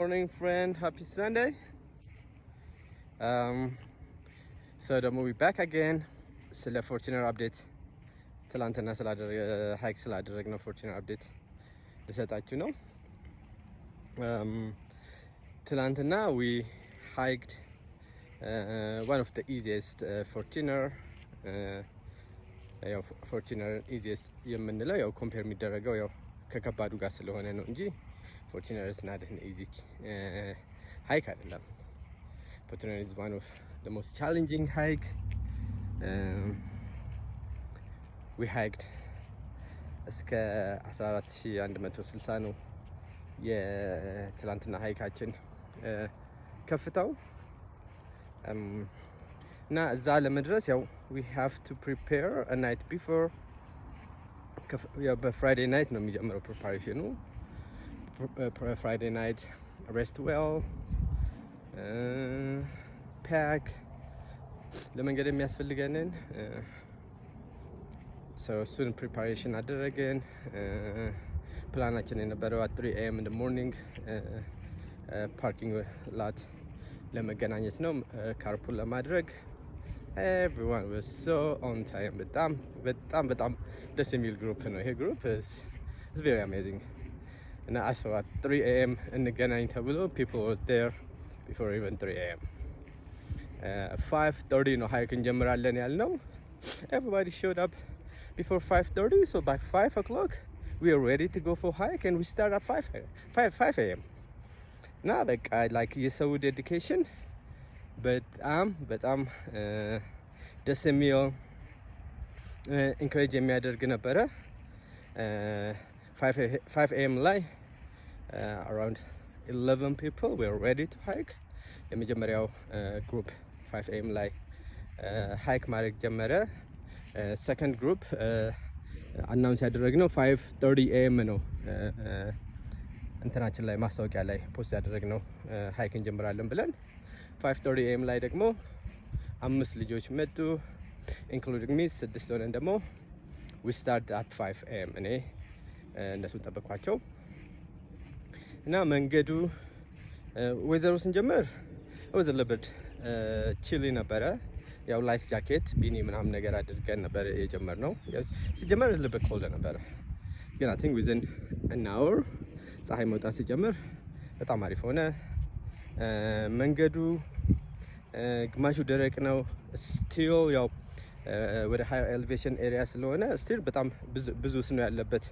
Morning friend, happy Sunday. So we're back again. ስለ ፎርቹነር አፕዴት ትላንትና ሃይክ ስላደረግነው ፎርቹነር አፕዴት ልሰጣችሁ ነው። ትላንትና we hiked one of the easiest ፎርቹነር ያው ፎርቹነር easiest የምንለው ያው ኮምፔር የሚደረገው ያው ከከባዱ ጋር ስለሆነ ነው እንጂ Fortuner is not an easy hike አይደለም። Fortuner is one of the most challenging hike. We hiked እስከ 14160 ነው የትላንትና ሃይካችን ከፍታው እና እዛ ለመድረስ ያው we have to prepare a night before ያው በፍራይዴ ናይት ነው የሚጀምረው ፕሪፓሬሽኑ Friday night, rest well, pack. ለመንገድ የሚያስፈልገንን so soon preparation አደረግን። ፕላናችን የነበረው at 3 AM in the morning parking lot ለመገናኘት ነው ካርፑል ለማድረግ everyone was so on time በጣም ደስ የሚል ግሩፕ ነው ይሄ ግሩፕ is very amazing. And I saw at 3 AM እንገናኝ ተብሎ people were there before even 3 AM 5:30 ነው ሃይክ እንጀምራለን ያልነው. Everybody showed up before 5:30, so by 5 o'clock we are ready to go for hike and we start at 5 AM. Now like የሰው dedication በጣም ደስ የሚል encourage የሚያደርግ ነበረ. 5 AM ላይ around 11 people were ready to hike. የመጀመሪያው ግሩፕ 5 AM ላይ ሃይክ ማድረግ ጀመረ. ሰከንድ ግሩፕ አናውንስ ያደረግነው 5:30 AM ነው እንትናችን ላይ ማስታወቂያ ላይ ፖስት ያደረግነው ሃይክ እንጀምራለን ብለን 5:30 AM ላይ ደግሞ 5 ልጆች መጡ including me 6 ሆነን ደግሞ we start at 5 AM እኔ እነሱን ጠበቅኳቸው እና መንገዱ ወይዘሮ ስንጀምር ወዘ ለበድ ቺሊ ነበረ። ያው ላይስ ጃኬት ቢኒ ምናምን ነገር አድርገን ነበር የጀመርነው። ያው ሲጀመር ለበድ ኮልድ ነበረ ግን I think within an hour ፀሐይ መውጣት ሲጀምር በጣም አሪፍ ሆነ። መንገዱ ግማሹ ደረቅ ነው ስቲል ያው ወደ ሃየር ኤሌቬሽን ኤሪያ ስለሆነ ስቲል በጣም ብዙ ስኖ ያለበት